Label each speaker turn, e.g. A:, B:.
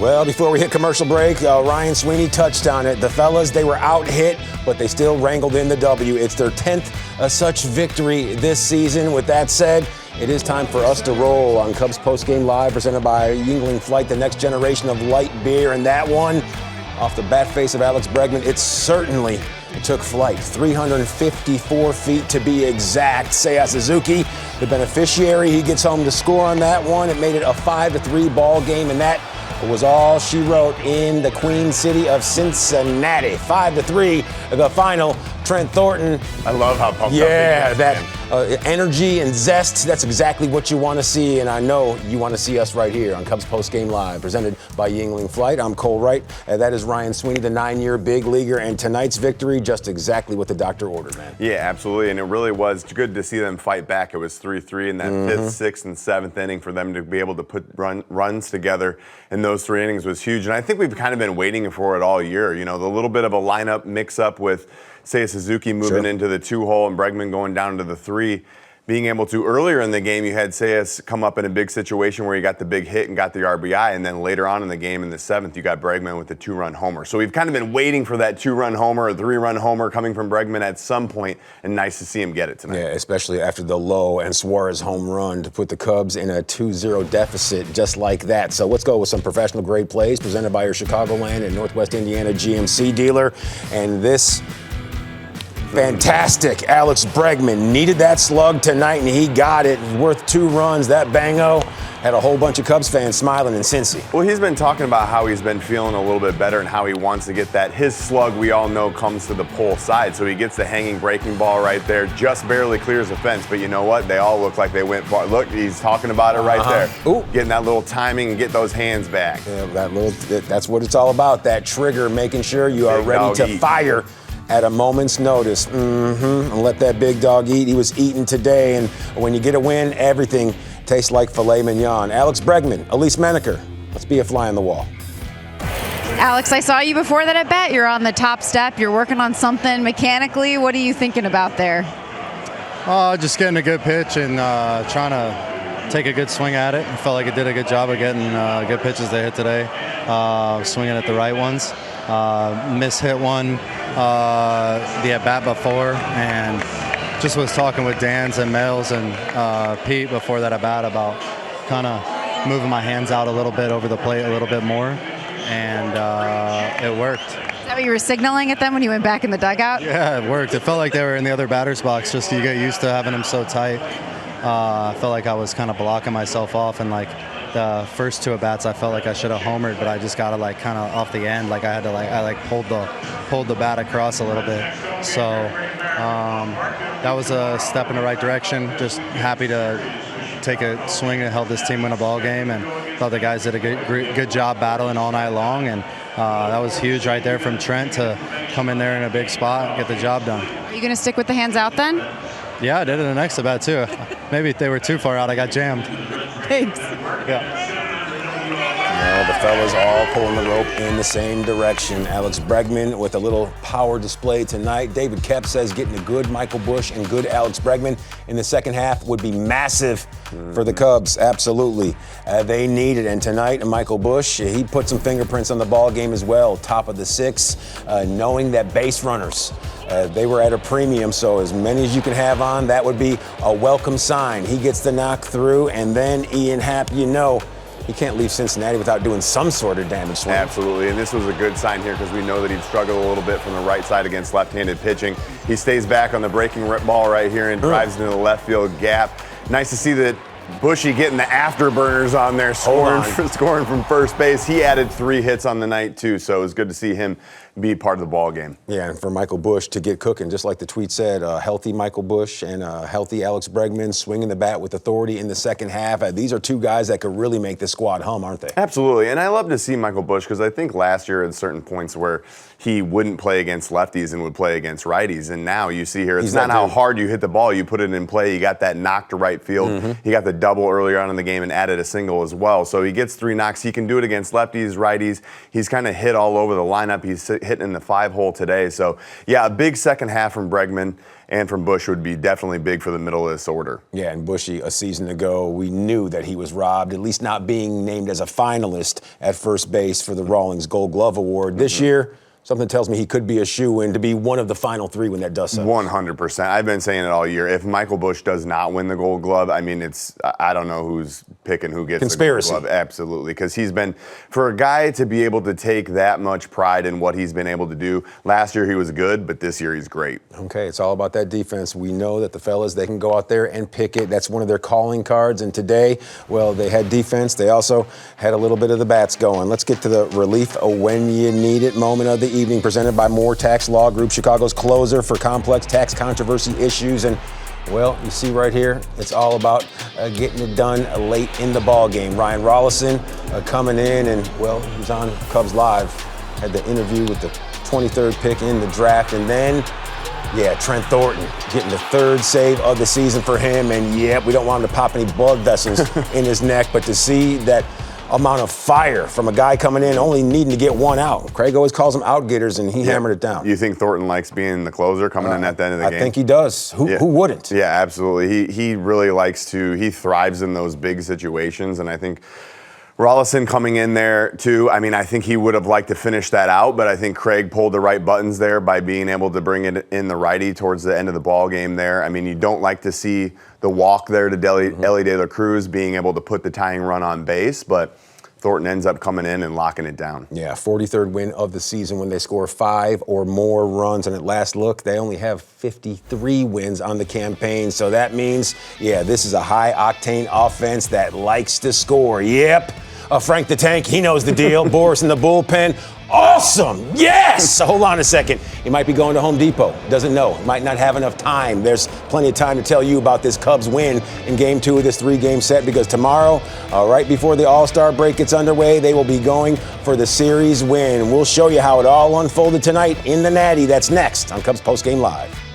A: Well, before we hit commercial break, Ryan Sweeney touched on it. The fellas, they were out-hit, but they still wrangled in the W. It's their 10th such victory this season. With that said, it is time for us to roll on Cubs Postgame Live, presented by Yuengling Flight, the next generation of light beer. And that one, off the bat face of Alex Bregman, it certainly took flight. 354 feet to be exact. Seiya Suzuki, the beneficiary, he gets home to score on that one. It made it a 5-3 ball game, and that was all she wrote in the Queen City of Cincinnati. 5-3, the final. Trent Thornton.
B: I love how pumped up.
A: Yeah, that energy and zest, that's exactly what you want to see, and I know you want to see us right here on Cubs Postgame Live, presented by Yuengling Flight. I'm Cole Wright, and that is Ryan Sweeney, the 9-year big leaguer, and tonight's victory, just exactly what the doctor ordered, man.
B: Yeah, absolutely, and it really was good to see them fight back. It was 3-3 in that 5th, 6th, and 7th inning. For them to be able to put runs together in those 3 innings was huge, and I think we've kind of been waiting for it all year. You know, the little bit of a lineup mix-up with Seiya Suzuki moving into the 2-hole and Bregman going down to the 3. Being able to, earlier in the game, you had Seiya come up in a big situation where he got the big hit and got the RBI, and then later on in the game in the 7th, you got Bregman with the 2-run homer. So we've kind of been waiting for that 2-run homer or 3-run homer coming from Bregman at some point, and nice to see him get it tonight.
A: Yeah, especially after the Lowe and Suarez home run to put the Cubs in a 2-0 deficit just like that. So let's go with some professional grade plays presented by your Chicagoland and Northwest Indiana GMC dealer. And this fantastic Alex Bregman needed that slug tonight, and he got it. Worth 2 runs. That bango had a whole bunch of Cubs fans smiling in Cincy.
B: Well, he's been talking about how he's been feeling a little bit better and how he wants to get that. His slug, we all know, comes to the pull side, so he gets the hanging breaking ball right there, just barely clears the fence. But you know what? They all look like they went far. Look, he's talking about it right there.
A: Ooh.
B: Getting that little timing and get those hands back.
A: Yeah, that's what it's all about, that trigger, making sure you are ready to fire at a moment's notice. And let that big dog eat. He was eating today, and when you get a win, everything tastes like filet mignon. Alex Bregman, Elise Menaker, let's be a fly on the wall.
C: Alex, I saw you before that at bat. You're on the top step. You're working on something mechanically. What are you thinking about there?
D: Just getting a good pitch and trying to take a good swing at it. I felt like I did a good job of getting good pitches they hit today, swinging at the right ones. Mishit one the at-bat before, and just was talking with Dan's and Mills and Pete before that at-bat about kind of moving my hands out a little bit over the plate a little bit more, and it worked.
C: Is that what you were signaling at them when you went back in the dugout?
D: Yeah, it worked. It felt like they were in the other batter's box, just you get used to having them so tight. I felt like I was kind of blocking myself off, and like the first 2 at-bats I felt like I should have homered, but I just got to like kind of off the end, like I had to I pulled the bat across a little bit. So that was a step in the right direction. Just happy to take a swing and help this team win a ball game, and thought the guys did a good job battling all night long, and that was huge right there from Trent to come in there in a big spot and get the job done.
C: Are you going to stick with the hands out then?
D: Yeah, I did it in the next at-bat too. Maybe if they were too far out, I got jammed.
C: Thanks.
D: Yeah.
A: Well, the fellas all pulling the rope in the same direction. Alex Bregman with a little power display tonight. David Kep says getting a good Michael Busch and good Alex Bregman in the second half would be massive for the Cubs. Absolutely. They need it. And tonight, Michael Busch, he put some fingerprints on the ball game as well. Top of the 6th, knowing that base runners, they were at a premium, so as many as you can have on, that would be a welcome sign. He gets the knock through, and then Ian Happ, you know, he can't leave Cincinnati without doing some sort of damage swing.
B: Absolutely, and this was a good sign here because we know that he'd struggled a little bit from the right side against left-handed pitching. He stays back on the breaking ball right here and drives into the left field gap. Nice to see that Bushy getting the afterburners on there, scoring from first base. He added 3 hits on the night, too, so it was good to see him be part of the ball game.
A: Yeah, and for Michael Busch to get cooking, just like the tweet said, healthy Michael Busch and healthy Alex Bregman swinging the bat with authority in the second half. These are 2 guys that could really make the squad hum, aren't they?
B: Absolutely, and I love to see Michael Busch because I think last year at certain points where he wouldn't play against lefties and would play against righties, and now you see here, it's not how hard you hit the ball, you put it in play, you got that knock to right field, you got the double earlier on in the game and added a single as well. So he gets 3 knocks. He can do it against lefties, righties. He's kind of hit all over the lineup. He's hitting in the 5-hole today. So, yeah, a big second half from Bregman and from Busch would be definitely big for the middle of this order.
A: Yeah, and Bushy, a season ago, we knew that he was robbed, at least not being named as a finalist at first base for the Rawlings Gold Glove Award. This year, something tells me he could be a shoo-in to be one of the final 3 when that does so.
B: 100%. I've been saying it all year. If Michael Busch does not win the Gold Glove, I mean, I don't know who's picking who gets
A: Conspiracy.
B: the Gold Glove. Absolutely. Because he's been, for a guy to be able to take that much pride in what he's been able to do, last year he was good, but this year he's great.
A: Okay, it's all about that defense. We know that the fellas, they can go out there and pick it. That's one of their calling cards. And today, well, they had defense. They also had a little bit of the bats going. Let's get to the relief when you need it moment of the evening, presented by Moore Tax Law Group, Chicago's closer for complex tax controversy issues. And, well, you see right here, it's all about getting it done late in the ball game. Ryan Rollison coming in, and, well, he was on Cubs Live, had the interview with the 23rd pick in the draft, and then, yeah, Trent Thornton getting the 3rd save of the season for him. And, yeah, we don't want him to pop any blood vessels in his neck, but to see that amount of fire from a guy coming in only needing to get 1 out. Craig always calls them out-getters, and he hammered it down.
B: You think Thornton likes being the closer, coming in at the end of the game?
A: I think he does. Who wouldn't?
B: Yeah, absolutely. He really likes to, he thrives in those big situations, and I think Rollison coming in there, too, I mean, I think he would have liked to finish that out, but I think Craig pulled the right buttons there by being able to bring it in the righty towards the end of the ball game there. I mean, you don't like to see the walk there to Elly De La Cruz being able to put the tying run on base, but Thornton ends up coming in and locking it down.
A: Yeah, 43rd win of the season when they score 5 or more runs. And at last look, they only have 53 wins on the campaign. So that means, yeah, this is a high-octane offense that likes to score. Yep. Frank the Tank, he knows the deal. Boris in the bullpen. Awesome! Yes! So hold on a second. He might be going to Home Depot. Doesn't know. Might not have enough time. There's plenty of time to tell you about this Cubs win in Game 2 of this 3-game set, because tomorrow, right before the All-Star break gets underway, they will be going for the series win. We'll show you how it all unfolded tonight in the Natty. That's next on Cubs Postgame Live.